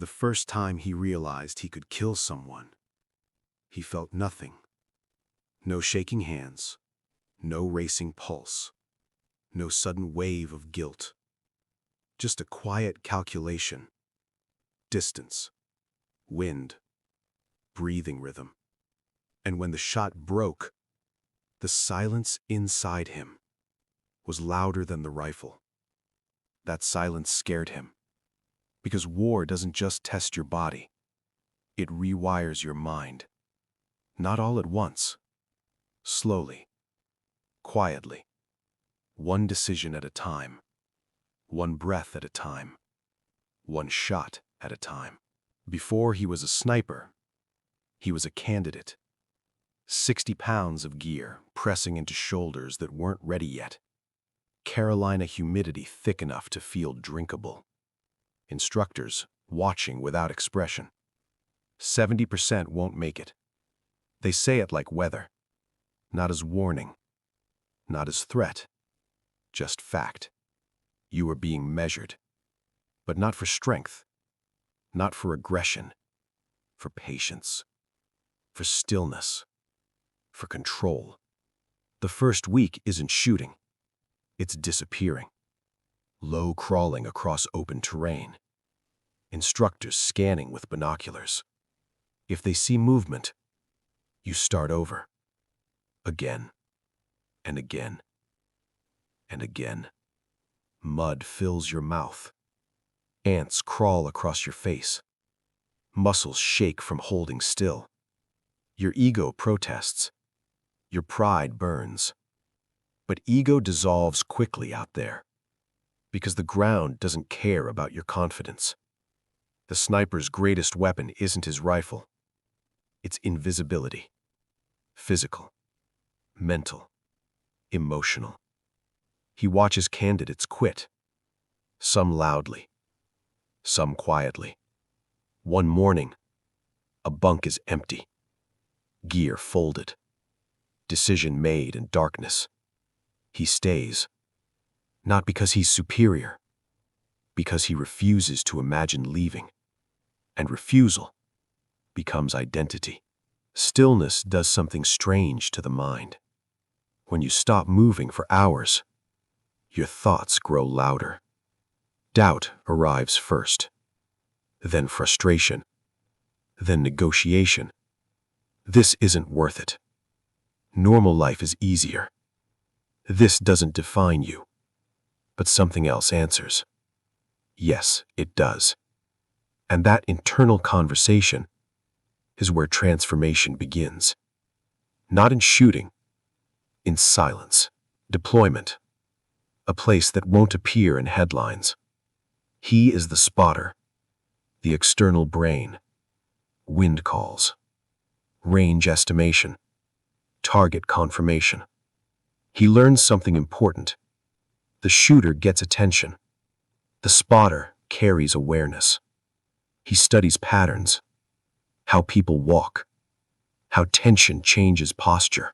The first time he realized he could kill someone, he felt nothing. No shaking hands, no racing pulse, no sudden wave of guilt. Just a quiet calculation, distance, wind, breathing rhythm. And when the shot broke, the silence inside him was louder than the rifle. That silence scared him, because war doesn't just test your body, it rewires your mind. Not all at once, slowly, quietly, one decision at a time, one breath at a time, one shot at a time. Before he was a sniper, he was a candidate. 60 pounds of gear pressing into shoulders that weren't ready yet. Carolina humidity thick enough to feel drinkable. Instructors watching without expression. 70% won't make it. They say it like weather. Not as warning. Not as threat. Just fact. You are being measured. But not for strength. Not for aggression. For patience. For stillness. For control. The first week isn't shooting. It's disappearing. Low crawling across open terrain. Instructors scanning with binoculars. If they see movement, you start over. Again. And again. And again. Mud fills your mouth. Ants crawl across your face. Muscles shake from holding still. Your ego protests. Your pride burns. But ego dissolves quickly out there, because the ground doesn't care about your confidence. The sniper's greatest weapon isn't his rifle. It's invisibility. Physical, mental, emotional. He watches candidates quit. Some loudly, some quietly. One morning, a bunk is empty. Gear folded. Decision made in darkness. He stays. Not because he's superior. Because he refuses to imagine leaving. And refusal becomes identity. Stillness does something strange to the mind. When you stop moving for hours, your thoughts grow louder. Doubt arrives first. Then frustration. Then negotiation. This isn't worth it. Normal life is easier. This doesn't define you. But something else answers. Yes, it does. And that internal conversation is where transformation begins. Not in shooting, in silence. Deployment. A place that won't appear in headlines. He is the spotter, the external brain, wind calls, range estimation, target confirmation. He learns something important. The shooter gets attention. The spotter carries awareness. He studies patterns, how people walk, how tension changes posture,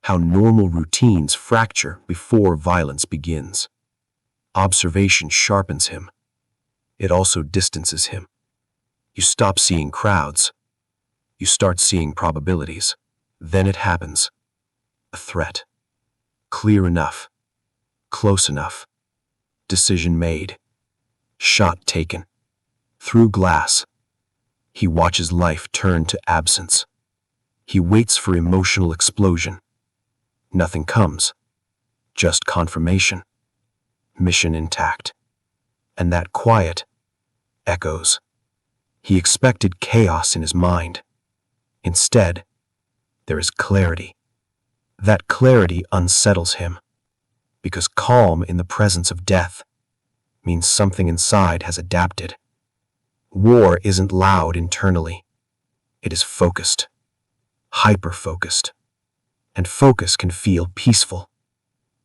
how normal routines fracture before violence begins. Observation sharpens him. It also distances him. You stop seeing crowds. You start seeing probabilities. Then it happens. A threat. Clear enough. Close enough. Decision made. Shot taken. Through glass. He watches life turn to absence. He waits for emotional explosion. Nothing comes. Just confirmation. Mission intact. And that quiet echoes. He expected chaos in his mind. Instead, there is clarity. That clarity unsettles him, because calm in the presence of death means something inside has adapted. War isn't loud internally. It is focused, hyper-focused, and focus can feel peaceful.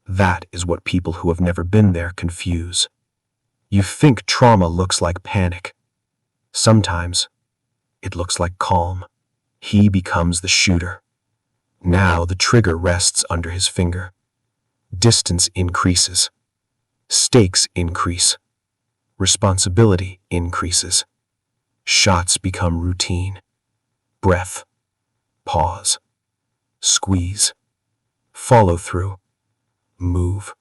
That is what people who have never been there confuse. You think trauma looks like panic. Sometimes it looks like calm. He becomes the shooter. Now the trigger rests under his finger. Distance increases. Stakes increase. Responsibility increases. Shots become routine. Breath, pause, squeeze, follow through, move.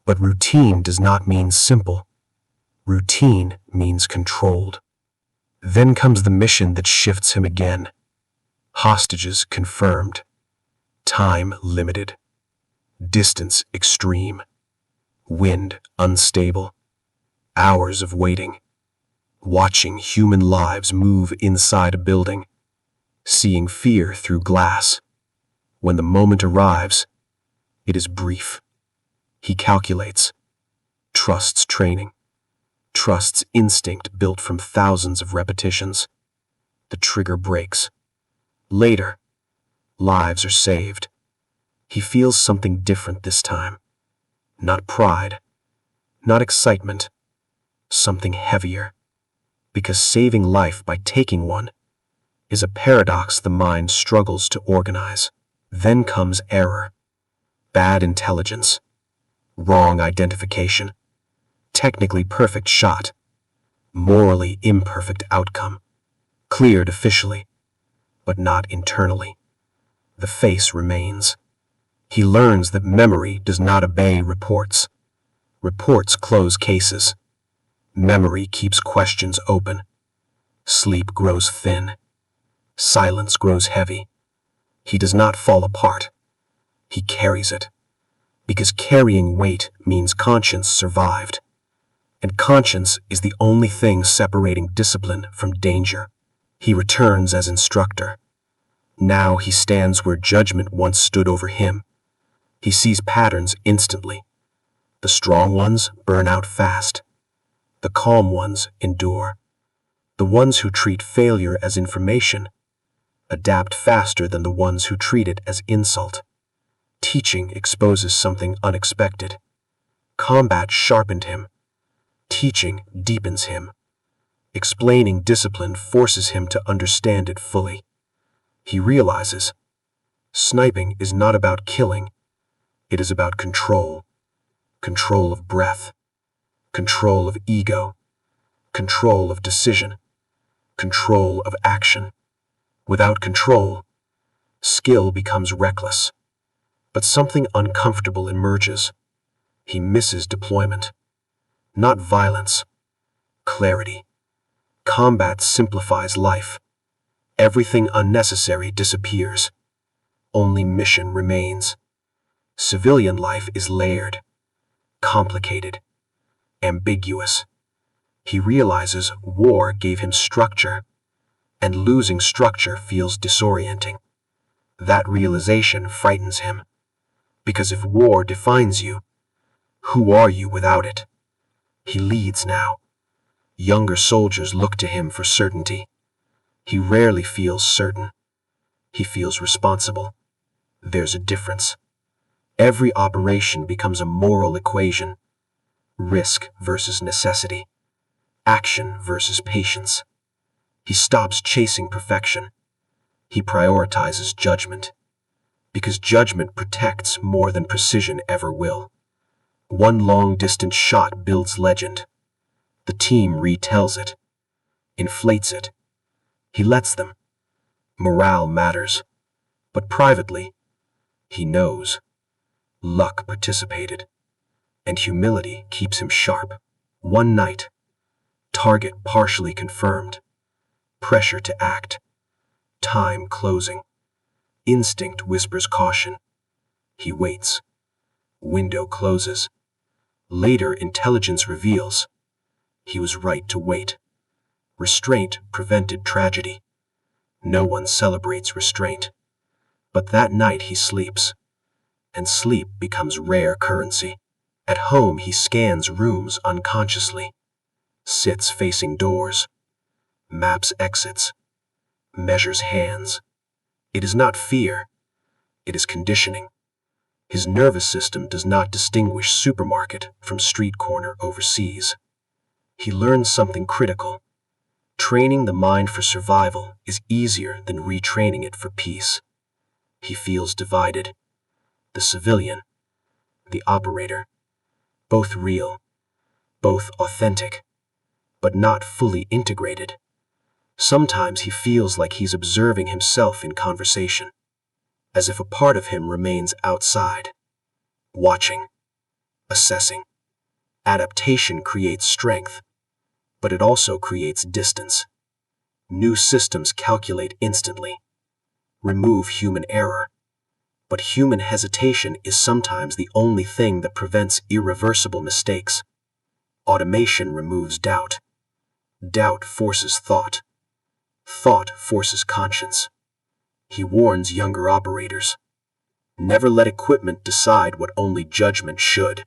But routine does not mean simple. Routine means controlled. Then comes the mission that shifts him again. Hostages confirmed. Time limited. Distance extreme. Wind unstable. Hours of waiting. Watching human lives move inside a building. Seeing fear through glass. When the moment arrives, it is brief. He calculates. Trusts training. Trusts instinct built from thousands of repetitions. The trigger breaks. Later, lives are saved. He feels something different this time. Not pride, not excitement, something heavier. Because saving life by taking one is a paradox the mind struggles to organize. Then comes error, bad intelligence, wrong identification, technically perfect shot, morally imperfect outcome, cleared officially, but not internally. The face remains. He learns that memory does not obey reports. Reports close cases. Memory keeps questions open. Sleep grows thin. Silence grows heavy. He does not fall apart. He carries it. Because carrying weight means conscience survived. And conscience is the only thing separating discipline from danger. He returns as instructor. Now he stands where judgment once stood over him. He sees patterns instantly. The strong ones burn out fast. The calm ones endure. The ones who treat failure as information adapt faster than the ones who treat it as insult. Teaching exposes something unexpected. Combat sharpened him. Teaching deepens him. Explaining discipline forces him to understand it fully. He realizes, sniping is not about killing. It is about control. Control of breath. Control of ego. Control of decision. Control of action. Without control, skill becomes reckless. But something uncomfortable emerges. He misses deployment. Not violence. Clarity. Combat simplifies life. Everything unnecessary disappears. Only mission remains. Civilian life is layered, complicated, ambiguous. He realizes war gave him structure, and losing structure feels disorienting. That realization frightens him, because if war defines you, who are you without it? He leads now. Younger soldiers look to him for certainty. He rarely feels certain. He feels responsible. There's a difference. Every operation becomes a moral equation. Risk versus necessity. Action versus patience. He stops chasing perfection. He prioritizes judgment. Because judgment protects more than precision ever will. One long-distance shot builds legend. The team retells it, inflates it. He lets them. Morale matters. But privately, he knows. Luck participated, and humility keeps him sharp. One night, target partially confirmed. Pressure to act. Time closing. Instinct whispers caution. He waits. Window closes. Later, intelligence reveals he was right to wait. Restraint prevented tragedy. No one celebrates restraint. But that night he sleeps, and sleep becomes rare currency. At home he scans rooms unconsciously, sits facing doors, maps exits, measures hands. It is not fear, it is conditioning. His nervous system does not distinguish supermarket from street corner overseas. He learns something critical. Training the mind for survival is easier than retraining it for peace. He feels divided. The civilian, the operator, both real, both authentic, but not fully integrated. Sometimes he feels like he's observing himself in conversation, as if a part of him remains outside, watching, assessing. Adaptation creates strength, but it also creates distance. New systems calculate instantly, remove human error, but human hesitation is sometimes the only thing that prevents irreversible mistakes. Automation removes doubt. Doubt forces thought. Thought forces conscience. He warns younger operators. Never let equipment decide what only judgment should.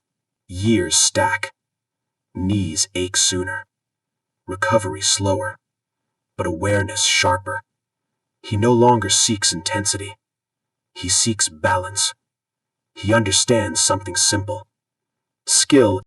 Years stack. Knees ache sooner. Recovery slower. But awareness sharper. He no longer seeks intensity. He seeks balance. He understands something simple. Skill